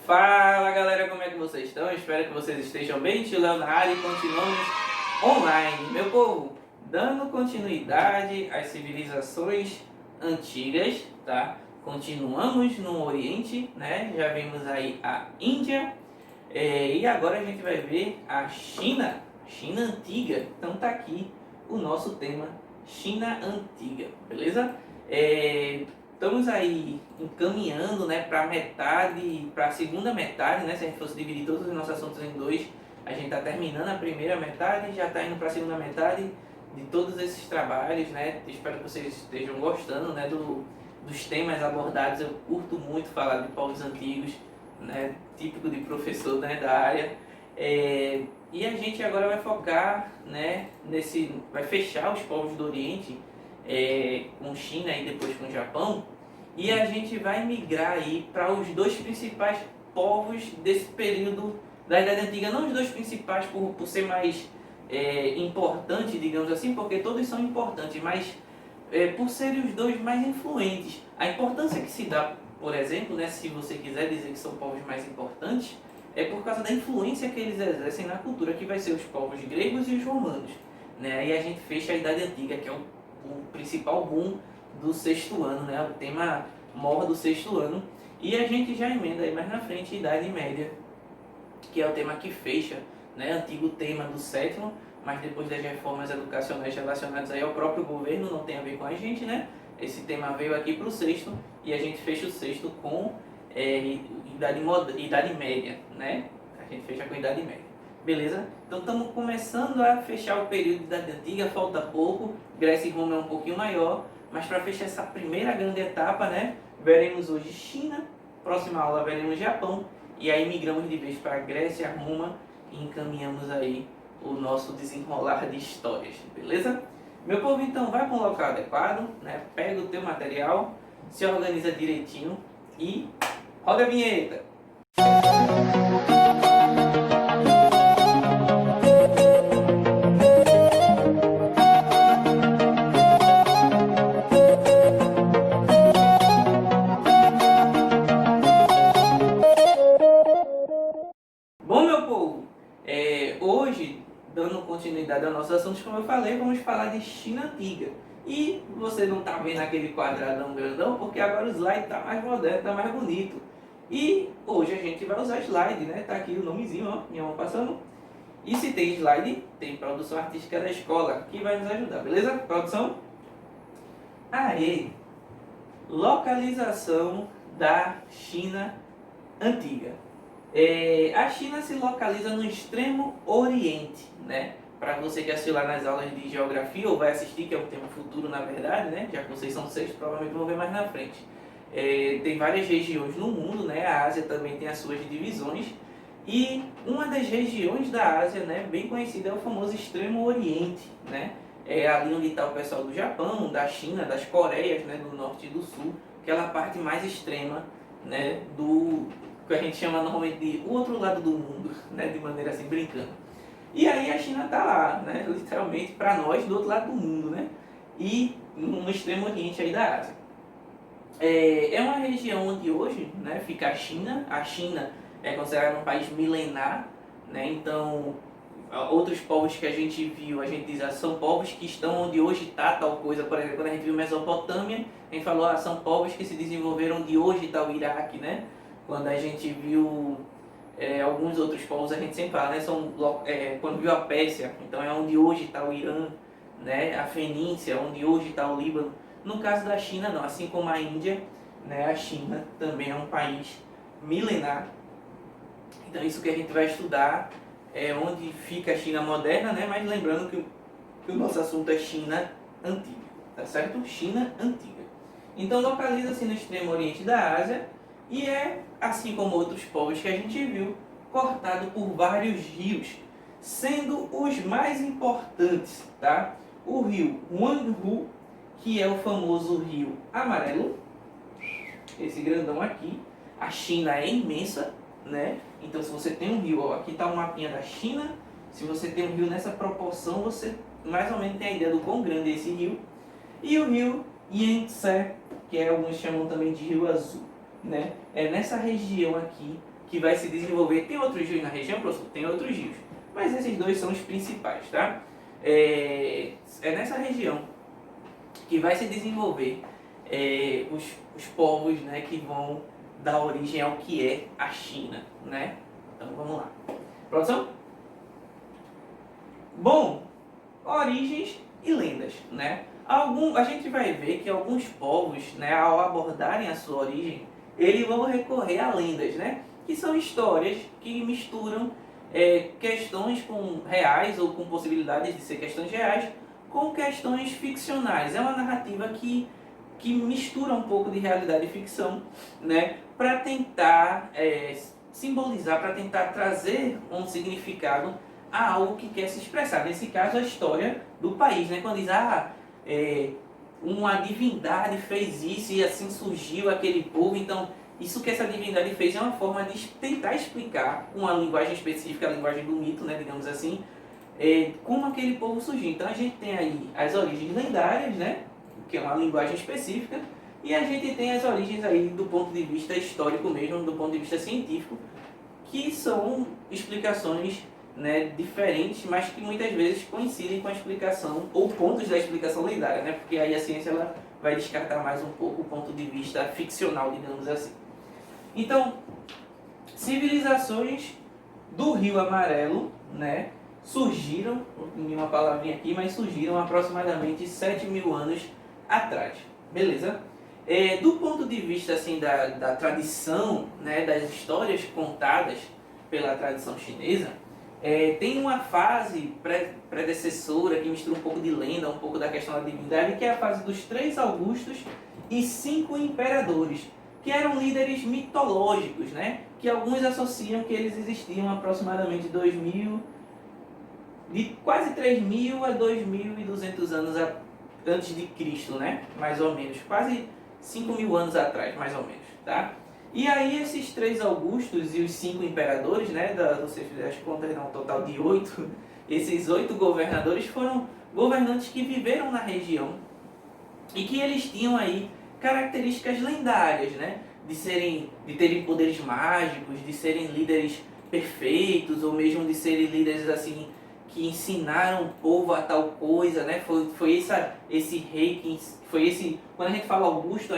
Fala galera, como é que vocês estão? Espero que vocês estejam bem. Tio Léo na área e continuamos online. Meu povo, dando continuidade às civilizações antigas, tá? Continuamos no Oriente, né? Já vimos aí a Índia e agora a gente vai ver a China, China Antiga. Então tá aqui o nosso tema, China Antiga, beleza? Estamos aí encaminhando, né, para metade, para a segunda metade, né? Se a gente fosse dividir todos os nossos assuntos em dois, a gente está terminando a primeira metade e já está indo para a segunda metade de todos esses trabalhos, né? Espero que vocês estejam gostando, né, dos temas abordados. Eu curto muito falar de povos antigos, né, típico de professor, né, da área. E a gente agora vai focar, né, vai fechar os povos do Oriente com China e depois com o Japão, e a gente vai migrar aí para os dois principais povos desse período da Idade Antiga. Não os dois principais por ser mais importante, digamos assim, porque todos são importantes, mas por serem os dois mais influentes. A importância que se dá, por exemplo, né, se você quiser dizer que são povos mais importantes, é por causa da influência que eles exercem na cultura, que vai ser os povos gregos e os romanos, né? Aí a gente fecha a Idade Antiga, que é o principal boom do sexto ano, né? O tema maior do sexto ano. E a gente já emenda aí mais na frente a Idade Média, que é o tema que fecha, né? Antigo tema do sétimo, mas depois das reformas educacionais relacionadas aí ao próprio governo, não tem a ver com a gente, né? Esse tema veio aqui para o sexto e a gente fecha o sexto com Idade Média, né? A gente fecha com Idade Média. Beleza? Então estamos começando a fechar o período da Idade Antiga, falta pouco. Grécia e Roma é um pouquinho maior, mas para fechar essa primeira grande etapa, né? Veremos hoje China, próxima aula veremos Japão, e aí migramos de vez para Grécia, Roma e encaminhamos aí o nosso desenrolar de histórias, beleza? Meu povo, então vai para um local adequado, né? Pega o teu material, se organiza direitinho e roda a vinheta! Bom, meu povo, hoje, dando continuidade aos nossos assuntos, como eu falei, vamos falar de China Antiga. E você não está vendo aquele quadradão grandão, porque agora o slide está mais moderno, está mais bonito. E hoje a gente vai usar slide, né? Tá aqui o nomezinho, ó, minha mão passando. E se tem slide, tem produção artística da escola, que vai nos ajudar, beleza? Produção? Aê! Localização da China Antiga. A China se localiza no extremo oriente, né? Para você que assistiu lá nas aulas de geografia ou vai assistir, que é um tema futuro na verdade, né? Já que vocês são seis, provavelmente vão ver mais na frente. Tem várias regiões no mundo, né? A Ásia também tem as suas divisões. E uma das regiões da Ásia, né, bem conhecida, é o famoso Extremo Oriente, né? É ali onde está o pessoal do Japão, da China, das Coreias, né, do Norte e do Sul, aquela parte mais extrema, né, do que a gente chama normalmente de o outro lado do mundo, né, de maneira assim, brincando. E aí a China está lá, né, literalmente para nós, do outro lado do mundo, né, e no Extremo Oriente aí da Ásia. É uma região onde hoje, né, fica a China. A China é considerada um país milenar, né? Então outros povos que a gente viu, a gente diz, são povos que estão onde hoje está tal coisa. Por exemplo, quando a gente viu Mesopotâmia, a gente falou, são povos que se desenvolveram onde hoje está o Iraque, né? Quando a gente viu alguns outros povos, a gente sempre fala, né? Quando viu a Pérsia, então é onde hoje está o Irã, né? A Fenícia, onde hoje está o Líbano. No caso da China, não. Assim como a Índia, né? A China também é um país milenar. Então isso que a gente vai estudar é onde fica a China moderna, né? Mas lembrando que o nosso assunto é China Antiga, tá certo? China Antiga. Então localiza-se no extremo oriente da Ásia e assim como outros povos que a gente viu, cortado por vários rios, sendo os mais importantes, tá? O rio Huanghu, que é o famoso rio amarelo, esse grandão aqui. A China é imensa, né? Então se você tem um rio, ó, aqui está um mapinha da China, se você tem um rio nessa proporção, você mais ou menos tem a ideia do quão grande é esse rio. E o rio Yangtze, que alguns chamam também de Rio Azul, né? É nessa região aqui que vai se desenvolver. Tem outros rios na região, professor? Tem outros rios, mas esses dois são os principais, tá? É nessa região que vai se desenvolver os povos, né, que vão dar origem ao que é a China, né? Então vamos lá. Produção? Bom, origens e lendas, né? A gente vai ver que alguns povos, né, ao abordarem a sua origem, eles vão recorrer a lendas, né? Que são histórias que misturam questões reais ou com possibilidades de ser questões reais com questões ficcionais. É uma narrativa que mistura um pouco de realidade e ficção, né? Para tentar simbolizar, para tentar trazer um significado a algo que quer se expressar. Nesse caso, a história do país, né? Quando diz, uma divindade fez isso e assim surgiu aquele povo. Então, isso que essa divindade fez é uma forma de tentar explicar, com uma linguagem específica, a linguagem do mito, né, digamos assim, como aquele povo surgiu. Então, a gente tem aí as origens lendárias, né, que é uma linguagem específica, e a gente tem as origens aí do ponto de vista histórico mesmo, do ponto de vista científico, que são explicações, né, diferentes, mas que muitas vezes coincidem com a explicação, ou pontos da explicação lendária, né, porque aí a ciência ela vai descartar mais um pouco o ponto de vista ficcional, digamos assim. Então, civilizações do Rio Amarelo, né, surgiram, vou unir uma palavrinha aqui, mas surgiram aproximadamente 7.000 anos atrás, beleza? Do ponto de vista assim, da tradição, né, das histórias contadas pela tradição chinesa, tem uma fase predecessora que mistura um pouco de lenda, um pouco da questão da divindade, que é a fase dos 3 Augustos e 5 imperadores, que eram líderes mitológicos, né? Que alguns associam que eles existiam aproximadamente de quase 3.000 a 2.200 anos antes de Cristo, né? Mais ou menos, quase 5.000 anos atrás, mais ou menos, tá? E aí esses 3 Augustos e os 5 imperadores, né, você fizer as contas, dá um total de 8, esses 8 governadores foram governantes que viveram na região e que eles tinham aí características lendárias, né, de terem poderes mágicos, de serem líderes perfeitos, ou mesmo de serem líderes assim que ensinaram o povo a tal coisa, né? Foi esse rei que foi esse. Quando a gente fala Augusto,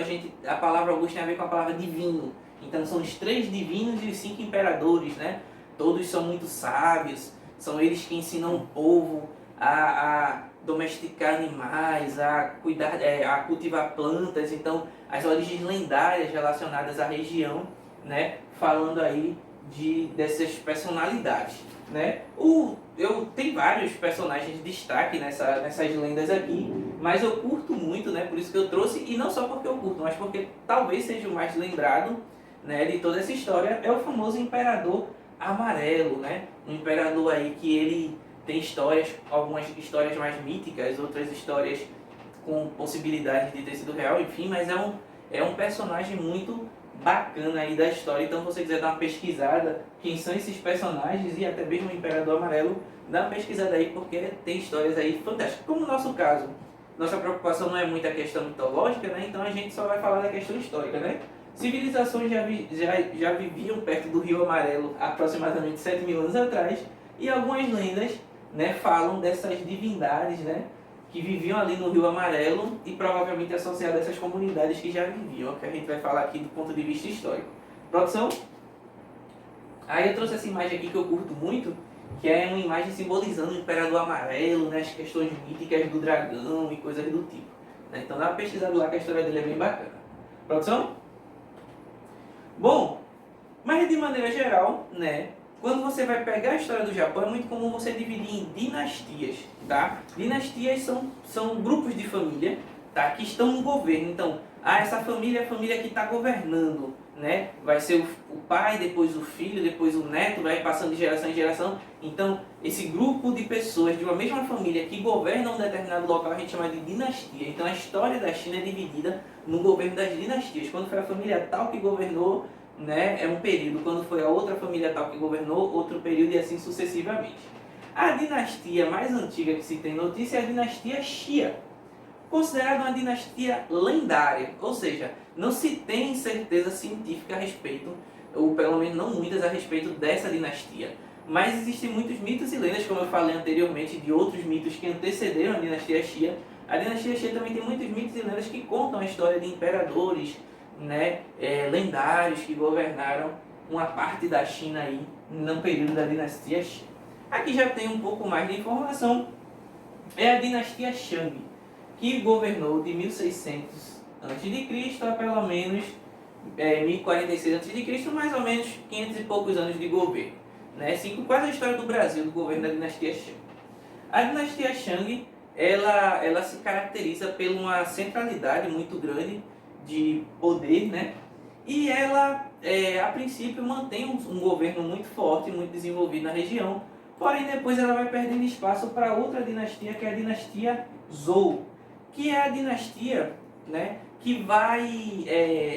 a palavra Augusto tem a ver com a palavra divino. Então são os 3 divinos e os 5 imperadores, né? Todos são muito sábios, são eles que ensinam o povo a domesticar animais, a cuidar, a cultivar plantas. Então, as origens lendárias relacionadas à região, né? Falando aí dessas personalidades, né? Eu tenho vários personagens de destaque nessas lendas aqui, mas eu curto muito, né? Por isso que eu trouxe, e não só porque eu curto, mas porque talvez seja o mais lembrado, né, de toda essa história, é o famoso Imperador Amarelo, né? Um imperador aí que ele tem histórias, algumas histórias mais míticas, outras histórias com possibilidade de ter sido real, enfim, mas é um personagem muito bacana aí da história. Então, se você quiser dar uma pesquisada, quem são esses personagens e até mesmo o Imperador Amarelo, dá uma pesquisada aí, porque tem histórias aí fantásticas. Como no nosso caso, nossa preocupação não é muito a questão mitológica, né? Então a gente só vai falar da questão histórica, né? Civilizações já viviam perto do Rio Amarelo aproximadamente 7.000 anos atrás, e algumas lendas, né, falam dessas divindades, né, que viviam ali no Rio Amarelo e provavelmente associadas a essas comunidades que já viviam, que a gente vai falar aqui do ponto de vista histórico. Produção? Aí eu trouxe essa imagem aqui que eu curto muito, que é uma imagem simbolizando o Imperador Amarelo, né, as questões míticas do dragão e coisas do tipo, né? Então dá uma pesquisada lá que a história dele é bem bacana. Produção? Bom, mas de maneira geral, né, quando você vai pegar a história do Japão, é muito comum você dividir em dinastias, tá? Dinastias são grupos de família, tá, que estão no governo. Então, essa família é a família que está governando, né? Vai ser o pai, depois o filho, depois o neto, vai passando de geração em geração. Então, esse grupo de pessoas de uma mesma família que governam um determinado local, a gente chama de dinastia. Então, a história da China é dividida no governo das dinastias. Quando foi a família tal que governou, né, é um período. Quando foi a outra família tal que governou, outro período, e assim sucessivamente. A dinastia mais antiga que se tem notícia é a dinastia Xia, considerada uma dinastia lendária, ou seja, não se tem certeza científica a respeito ou pelo menos não muitas, a respeito dessa dinastia. Mas existem muitos mitos e lendas, como eu falei anteriormente, de outros mitos que antecederam a dinastia Xia. A dinastia Xia também tem muitos mitos e lendas que contam a história de imperadores, né, lendários que governaram uma parte da China aí no período da dinastia Xia. Aqui já tem um pouco mais de informação. É a dinastia Shang, que governou de 1600 a.C. a pelo menos 1046 a.C., mais ou menos 500 e poucos anos de governo. Né? Assim, quase a história do Brasil, do governo da dinastia Shang. A dinastia Shang, ela se caracteriza por uma centralidade muito grande de poder, né? E ela, a princípio, mantém um governo muito forte, muito desenvolvido na região, porém depois ela vai perdendo espaço para outra dinastia, que é a dinastia Zhou, que é a dinastia, né, que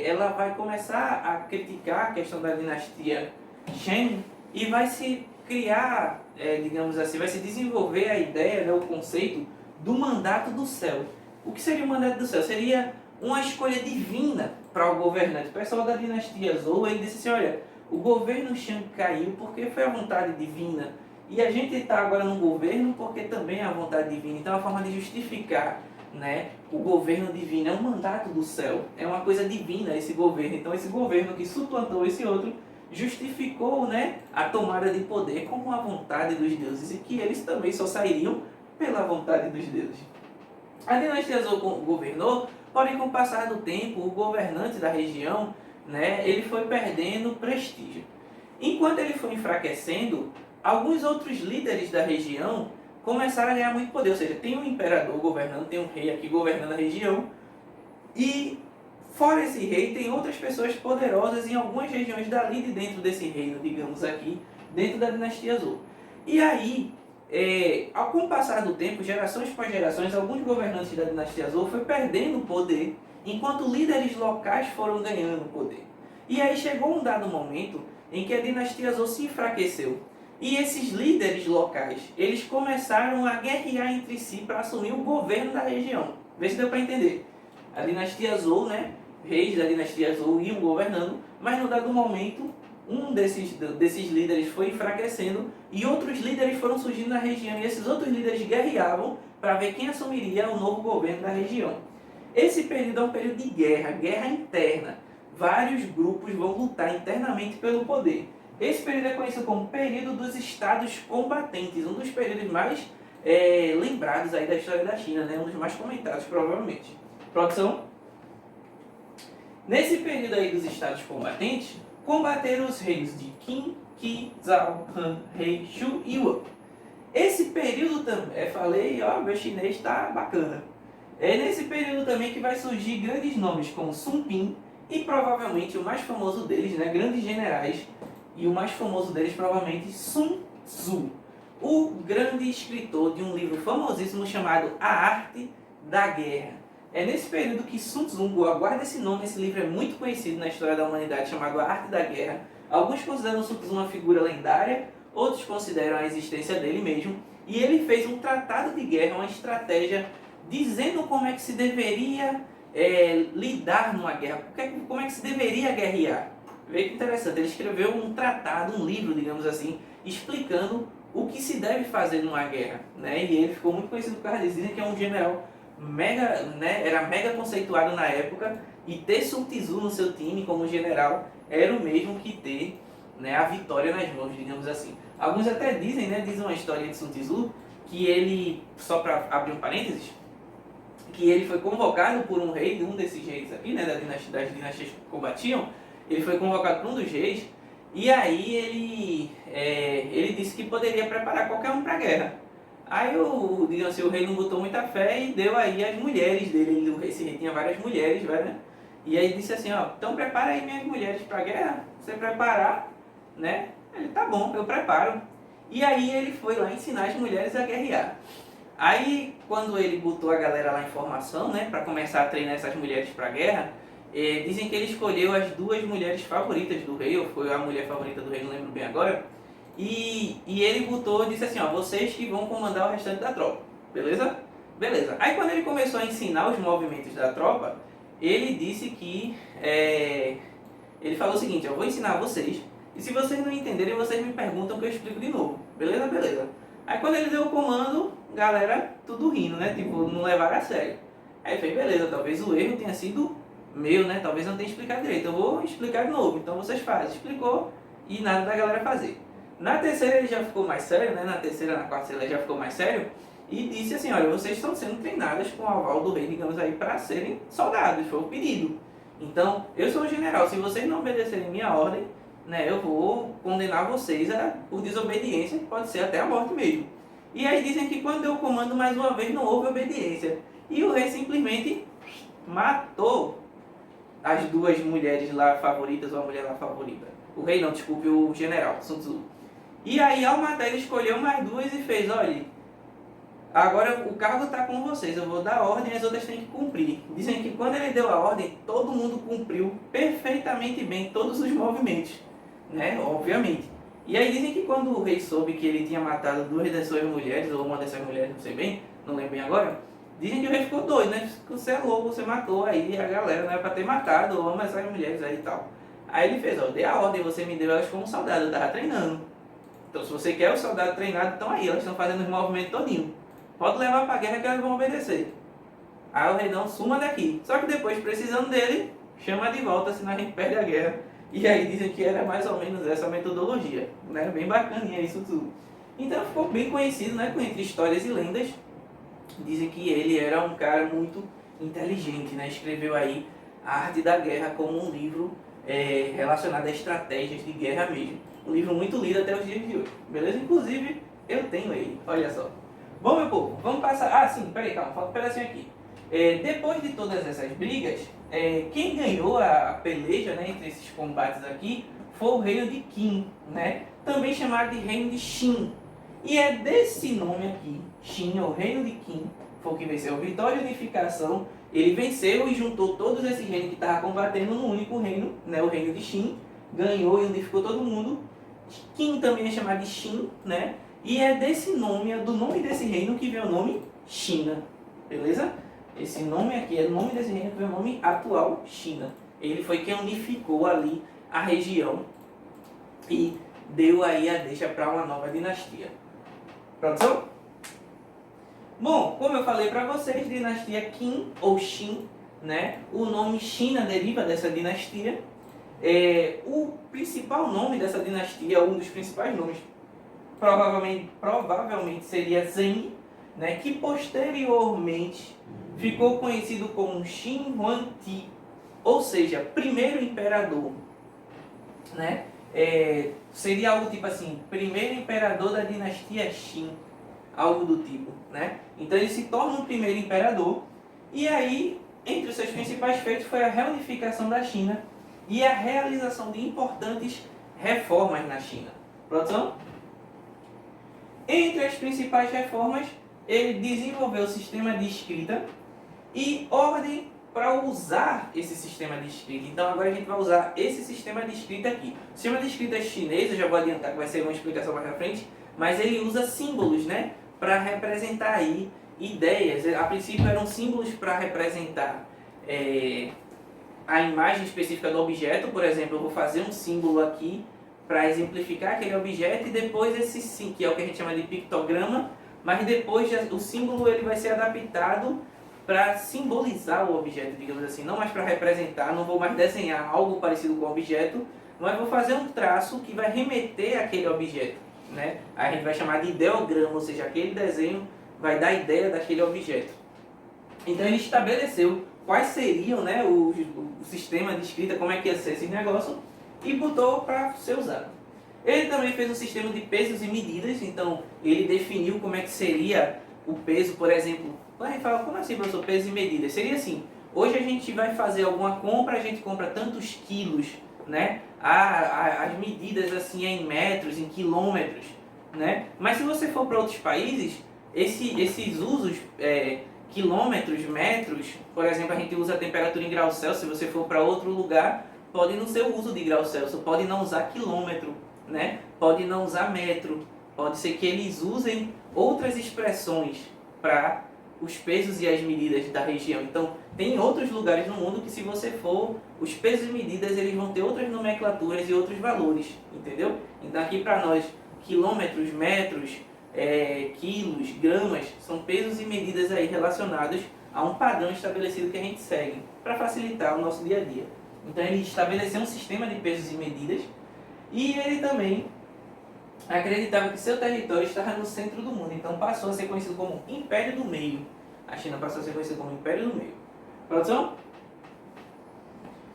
ela vai começar a criticar a questão da dinastia Shen e vai se criar, digamos assim, vai se desenvolver a ideia, né, o conceito do mandato do céu. O que seria o mandato do céu? Seria uma escolha divina para o governante. O pessoal da dinastia Zhou, ele disse assim, olha, o governo Shang caiu porque foi a vontade divina. E a gente está agora no governo porque também é a vontade divina. Então é uma forma de justificar, né, o governo divino. É um mandato do céu. É uma coisa divina esse governo. Então esse governo que suplantou esse outro justificou, né, a tomada de poder como a vontade dos deuses. E que eles também só sairiam pela vontade dos deuses. A dinastia Zhou governou, porém com o passar do tempo, o governante da região, né, ele foi perdendo prestígio. Enquanto ele foi enfraquecendo, alguns outros líderes da região começaram a ganhar muito poder. Ou seja, tem um imperador governando, tem um rei aqui governando a região, e fora esse rei, tem outras pessoas poderosas em algumas regiões dali de dentro desse reino, digamos aqui, dentro da dinastia Zhou. E aí, com o passar do tempo, gerações após gerações, alguns governantes da dinastia Zhou foram perdendo poder, enquanto líderes locais foram ganhando poder. E aí chegou um dado momento em que a dinastia Zhou se enfraqueceu. E esses líderes locais, eles começaram a guerrear entre si para assumir o governo da região. Vê se deu para entender. A dinastia Zhou, né, reis da dinastia Zhou iam governando, mas no dado momento, um desses líderes foi enfraquecendo e outros líderes foram surgindo na região. E esses outros líderes guerreavam para ver quem assumiria o novo governo da região. Esse período é um período de guerra, guerra interna. Vários grupos vão lutar internamente pelo poder. Esse período é conhecido como período dos estados combatentes, um dos períodos mais lembrados aí da história da China, né? Um dos mais comentados, provavelmente. Produção? Nesse período aí dos estados combatentes, combateram os reis de Qin, Qi, Zhao, Han, Rei, Shu e Wan. Esse período também, falei, ó, meu chinês está bacana. É nesse período também que vai surgir grandes nomes como Sun Pin e provavelmente o mais famoso deles, né, grandes generais, e o mais famoso deles provavelmente Sun Tzu, o grande escritor de um livro famosíssimo chamado A Arte da Guerra. É nesse período que Sun Tzu, guarda esse nome, esse livro é muito conhecido na história da humanidade, chamado A Arte da Guerra. Alguns consideram Sun Tzu uma figura lendária, outros consideram a existência dele mesmo, e ele fez um tratado de guerra, uma estratégia, dizendo como é que se deveria lidar numa guerra, como é que se deveria guerrear. Vê que interessante, ele escreveu um tratado, um livro, digamos assim, explicando o que se deve fazer numa guerra, né? E ele ficou muito conhecido por causa disso, dizem que é um general mega, né? Era mega conceituado na época, e ter Sun Tzu no seu time como general era o mesmo que ter, né, a vitória nas mãos, digamos assim. Alguns até dizem, né, dizem uma história de Sun Tzu, que ele, só para abrir um parênteses, que ele foi convocado por um rei, um desses reis aqui, né, das dinastias que combatiam. Ele foi convocado por um dos reis, e aí ele disse que poderia preparar qualquer um para a guerra. Aí digamos assim, o rei não botou muita fé e deu aí as mulheres dele. Esse rei tinha várias mulheres, né? E aí disse assim, ó, então prepara aí minhas mulheres para a guerra. Se você preparar, né? Ele, tá bom, eu preparo. E aí ele foi lá ensinar as mulheres a guerrear. Aí quando ele botou a galera lá em formação, né, para começar a treinar essas mulheres para a guerra, dizem que ele escolheu as duas mulheres favoritas do rei, ou foi a mulher favorita do rei, não lembro bem agora. E ele botou e disse assim, ó, vocês que vão comandar o restante da tropa, beleza? Beleza. Aí quando ele começou a ensinar os movimentos da tropa, ele disse que Ele falou o seguinte: eu vou ensinar vocês, e se vocês não entenderem, vocês me perguntam que eu explico de novo. Beleza? Beleza. Aí quando ele deu o comando, galera, tudo rindo, né? Tipo, não levaram a sério. Aí eu falei, beleza, talvez o erro tenha sido meu, né? Talvez eu não tenha explicado direito. Eu vou explicar de novo. Então vocês fazem. Explicou e nada da galera fazer. Na terceira ele já ficou mais sério, né? Na terceira, na quarta ele já ficou mais sério. E disse assim, olha, vocês estão sendo treinadas com o aval do rei, digamos aí, para serem soldados. Foi o pedido. Então, eu sou o general. Se vocês não obedecerem minha ordem, né, eu vou condenar vocês por desobediência, que pode ser até a morte mesmo. E aí dizem que quando deu o comando mais uma vez não houve obediência. E o rei simplesmente matou as duas mulheres lá favoritas, ou a mulher lá favorita. O rei não, desculpe, o general, Sun Tzu. E aí ao matar ele escolheu mais duas e fez, olha, agora o cargo está com vocês, eu vou dar a ordem e as outras têm que cumprir. Dizem que quando ele deu a ordem, todo mundo cumpriu perfeitamente bem todos os movimentos, né? Obviamente. E aí dizem que quando o rei soube que ele tinha matado duas das suas mulheres, ou uma dessas mulheres, não sei bem, não lembro bem agora, dizem que o rei ficou doido, né? Você é louco, você matou aí a galera, não é pra ter matado, ou ama essas mulheres aí e tal. Aí ele fez, ó, dei a ordem, você me deu elas como soldado, eu tava treinando. Então se você quer o soldado treinado, estão aí, elas estão fazendo os movimentos todinho. Pode levar pra guerra que elas vão obedecer. Aí o rei não, suma daqui. Só que depois, precisando dele, chama de volta, senão a gente perde a guerra. E aí dizem que era mais ou menos essa metodologia, né? Bem bacaninha isso tudo. Então ficou bem conhecido, né? Entre histórias e lendas. Dizem que ele era um cara muito inteligente, né? Escreveu aí A Arte da Guerra como um livro relacionado a estratégias de guerra mesmo. Um livro muito lido até os dias de hoje. Beleza? Inclusive, eu tenho ele. Olha só. Bom, meu povo, vamos passar... Ah, sim, peraí, calma, falta um pedacinho aqui. Depois de todas essas brigas, quem ganhou a peleja, né, entre esses combates aqui foi o reino de Qin, né? Também chamado de reino de Xin. E é desse nome aqui, Xin, ou reino de Qin, foi o que venceu a vitória e unificação. Ele venceu e juntou todos esses reinos que estavam combatendo num único reino, né, o reino de Xin. Ganhou e unificou todo mundo. Qin também é chamado de Xin, né? E é desse nome, é do nome desse reino que vem o nome China, beleza? Esse nome aqui é o nome desse reino que vem o nome atual China. Ele foi quem unificou ali a região e deu aí a deixa para uma nova dinastia. Produção? Bom, como eu falei para vocês, dinastia Qin ou Xin, né? O nome China deriva dessa dinastia. O principal nome dessa dinastia, um dos principais nomes, provavelmente seria Zheng, né, que posteriormente ficou conhecido como Xin Huangdi, ou seja, primeiro imperador, né? Seria algo tipo assim, primeiro imperador da dinastia Xin, algo do tipo, né? Então ele se torna o primeiro imperador, e aí, entre os seus principais feitos foi a reunificação da China e a realização de importantes reformas na China. Produção? Entre as principais reformas, ele desenvolveu o sistema de escrita e ordem para usar esse sistema de escrita. Então agora a gente vai usar esse sistema de escrita aqui. O sistema de escrita chinês, eu já vou adiantar que vai ser uma explicação mais na frente, mas ele usa símbolos, né, para representar aí ideias. A princípio eram símbolos para representar a imagem específica do objeto. Por exemplo, eu vou fazer um símbolo aqui para exemplificar aquele objeto e depois esse sim, que é o que a gente chama de pictograma, mas depois o símbolo ele vai ser adaptado para simbolizar o objeto, digamos assim, não mais para representar, não vou mais desenhar algo parecido com o objeto, mas vou fazer um traço que vai remeter àquele objeto, né? A gente vai chamar de ideograma, ou seja, aquele desenho vai dar a ideia daquele objeto. Então ele estabeleceu quais seriam, né, o sistema de escrita, como é que ia ser esse negócio, e botou para ser usado. Ele também fez um sistema de pesos e medidas, então ele definiu como é que seria o peso, por exemplo. A gente fala, como assim, professor, peso e medidas? Seria assim, hoje a gente vai fazer alguma compra, a gente compra tantos quilos, né? As medidas assim é em metros, em quilômetros, né? Mas se você for para outros países, esses usos, quilômetros, metros, por exemplo, a gente usa a temperatura em graus Celsius. Se você for para outro lugar, pode não ser o uso de grau Celsius, pode não usar quilômetro, né? Pode não usar metro, pode ser que eles usem outras expressões para os pesos e as medidas da região. Então, tem outros lugares no mundo que, se você for, os pesos e medidas eles vão ter outras nomenclaturas e outros valores, entendeu? Então, aqui para nós, quilômetros, metros, quilos, gramas, são pesos e medidas aí relacionados a um padrão estabelecido que a gente segue para facilitar o nosso dia a dia. Então, ele estabeleceu um sistema de pesos e medidas e ele também acreditava que seu território estava no centro do mundo, então passou a ser conhecido como Império do Meio. A China passou a ser conhecida como Império do Meio. Produção?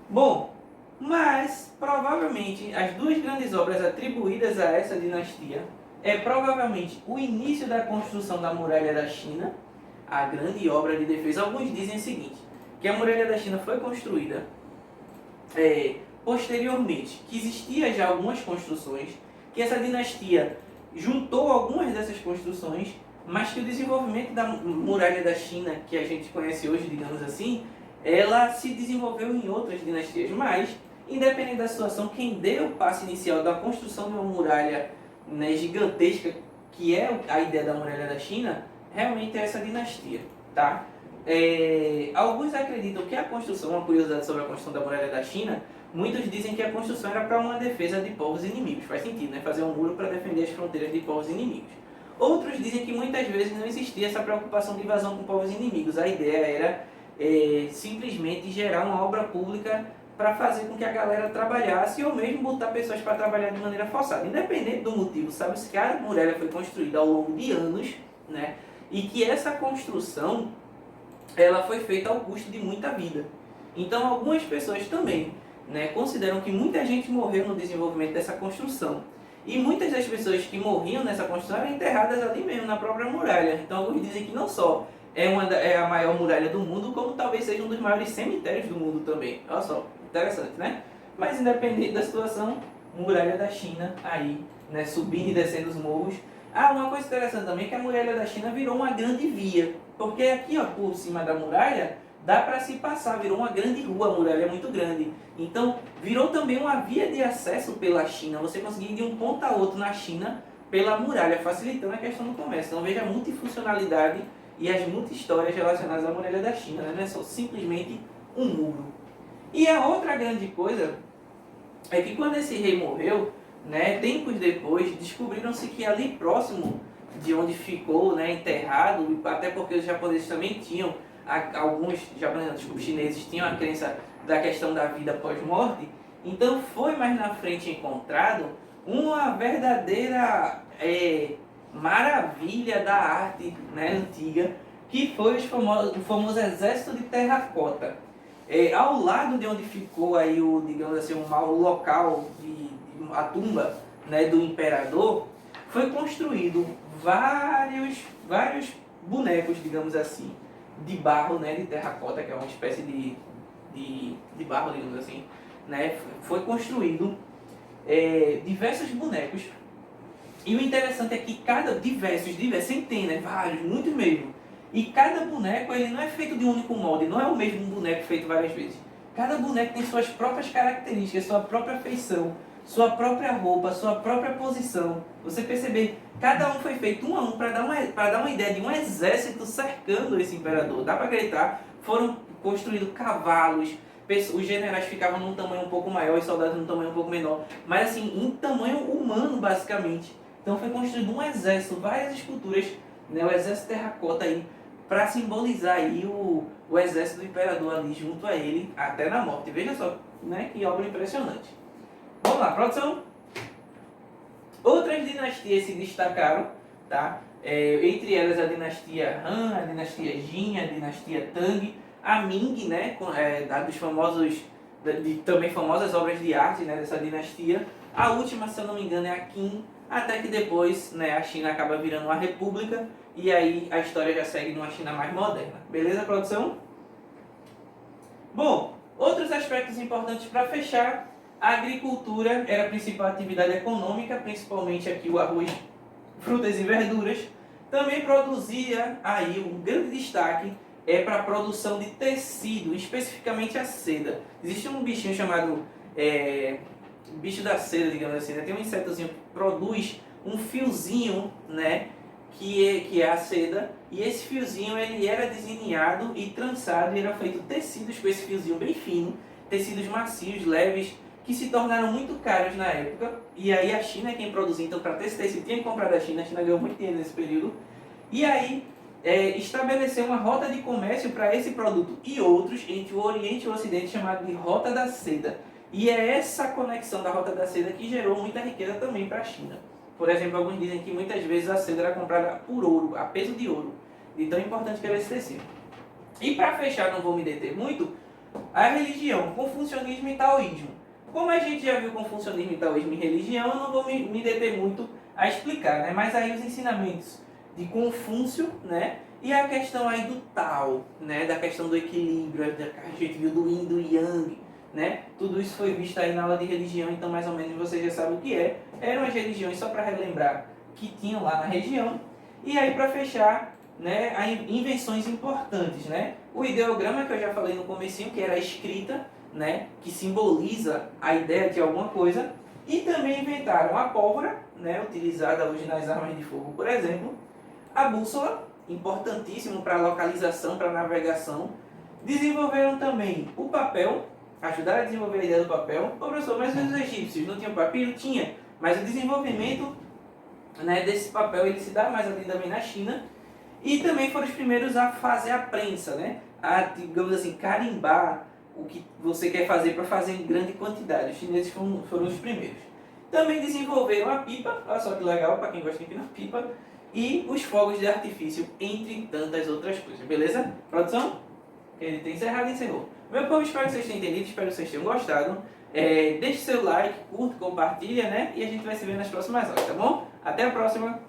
Bom, mas provavelmente as duas grandes obras atribuídas a essa dinastia é provavelmente o início da construção da Muralha da China, a grande obra de defesa. Alguns dizem o seguinte, que a Muralha da China foi construída posteriormente, que existia já algumas construções, que essa dinastia juntou algumas dessas construções, mas que o desenvolvimento da Muralha da China, que a gente conhece hoje, digamos assim, ela se desenvolveu em outras dinastias. Mas, independente da situação, quem deu o passo inicial da construção de uma muralha, né, gigantesca, que é a ideia da Muralha da China, realmente é essa dinastia, tá? Alguns acreditam que a construção, uma curiosidade sobre a construção da Muralha da China, muitos dizem que a construção era para uma defesa de povos inimigos. Faz sentido, né? Fazer um muro para defender as fronteiras de povos inimigos. Outros dizem que muitas vezes não existia essa preocupação de invasão com povos inimigos. A ideia era simplesmente gerar uma obra pública para fazer com que a galera trabalhasse ou mesmo botar pessoas para trabalhar de maneira forçada. Independente do motivo, sabe-se que a muralha foi construída ao longo de anos, né? E que essa construção ela foi feita ao custo de muita vida. Então algumas pessoas também, né, consideram que muita gente morreu no desenvolvimento dessa construção. E muitas das pessoas que morriam nessa construção eram enterradas ali mesmo, na própria muralha. Então alguns dizem que não só é a maior muralha do mundo, como talvez seja um dos maiores cemitérios do mundo também. Olha só, interessante, né? Mas independente da situação, muralha da China aí, né, subindo e descendo os morros. Uma coisa interessante também é que a muralha da China virou uma grande via. Porque aqui, ó, por cima da muralha, dá para se passar, virou uma grande rua, a muralha é muito grande. Então, virou também uma via de acesso pela China. Você conseguir ir de um ponto a outro na China pela muralha, facilitando a questão do comércio. Então, veja a multifuncionalidade e as multi-histórias relacionadas à muralha da China, né? Não é só simplesmente um muro. E a outra grande coisa é que quando esse rei morreu, né, tempos depois, descobriram-se que ali próximo de onde ficou, né, enterrado, até porque os japoneses também tinham, alguns japoneses, os chineses tinham a crença da questão da vida pós-morte, então foi mais na frente encontrado uma verdadeira maravilha da arte, né, antiga, que foi o famoso exército de terracota. Ao lado de onde ficou aí digamos assim, o local a tumba, né, do imperador, foi construído vários bonecos, digamos assim, de barro, né, de terracota, que é uma espécie de barro, digamos assim, né. Foi construído diversos bonecos. E o interessante é que diversos, centenas, vários, muitos mesmo. E cada boneco ele não é feito de um único molde, não é o mesmo boneco feito várias vezes. Cada boneco tem suas próprias características, sua própria feição, sua própria roupa, sua própria posição. Você perceber, cada um foi feito um a um para dar uma ideia de um exército cercando esse imperador. Dá para acreditar? Foram construídos cavalos, os generais ficavam num tamanho um pouco maior, os soldados num tamanho um pouco menor, mas assim, em tamanho humano basicamente. Então foi construído um exército, várias esculturas, né, o exército terracota aí, para simbolizar aí o exército do imperador ali junto a ele até na morte. Veja só, né, que obra impressionante. Vamos lá, produção. Outras dinastias se destacaram, tá? Entre elas a dinastia Han, a dinastia Jin, a dinastia Tang, a Ming, né, dos famosos, também famosas obras de arte, né, dessa dinastia. A última, se eu não me engano, é a Qin, até que depois, né, a China acaba virando uma república e aí a história já segue numa China mais moderna. Beleza, produção? Bom, outros aspectos importantes para fechar. A agricultura era a principal atividade econômica, principalmente aqui o arroz, frutas e verduras. Também produzia aí um grande destaque para a produção de tecido, especificamente a seda. Existe um bichinho chamado bicho da seda, digamos assim, né? Tem um insetozinho que produz um fiozinho, né, que é a seda, e esse fiozinho ele era desenhado e trançado, e eram feitos tecidos com esse fiozinho bem fino, tecidos macios, leves, que se tornaram muito caros na época, e aí a China é quem produzia, então para ter esse tecido tinha que comprar da China, a China ganhou muito dinheiro nesse período, e aí estabeleceu uma rota de comércio para esse produto e outros entre o Oriente e o Ocidente, chamada de Rota da Seda. E é essa conexão da Rota da Seda que gerou muita riqueza também para a China. Por exemplo, alguns dizem que muitas vezes a seda era comprada por ouro, a peso de ouro, de tão importante que era esse tecido. E para fechar, não vou me deter muito, a religião, confucionismo e taoísmo. Como a gente já viu confucionismo, taoísmo e religião, eu não vou me deter muito a explicar, né? Mas aí os ensinamentos de Confúcio, né? E a questão aí do Tao, né? Da questão do equilíbrio, a gente viu do Yin, do Yang, né? Tudo isso foi visto aí na aula de religião, então mais ou menos você já sabe o que é. Eram as religiões, só para relembrar, que tinham lá na região. E aí para fechar, né? Invenções importantes, né? O ideograma que eu já falei no comecinho, que era a escrita, né? Que simboliza a ideia de alguma coisa. E também inventaram a pólvora, né? Utilizada hoje nas armas de fogo, por exemplo. A bússola, importantíssimo para localização, para navegação. Desenvolveram também o papel, ajudaram a desenvolver a ideia do papel. Ô professor, mas os egípcios não tinham papiro? Tinha, mas o desenvolvimento, né, desse papel ele se dá mais ali também na China. E também foram os primeiros a fazer a prensa, né? A, digamos assim, carimbar o que você quer fazer para fazer em grande quantidade. Os chineses foram os primeiros. Também desenvolveram a pipa, olha só que legal para quem gosta de empinar pipa, e os fogos de artifício, entre tantas outras coisas, beleza? Produção? Ele tem encerrado e encerrou. Meu povo, espero que vocês tenham entendido, espero que vocês tenham gostado. Deixe seu like, curta, compartilha, né? E a gente vai se ver nas próximas aulas, tá bom? Até a próxima!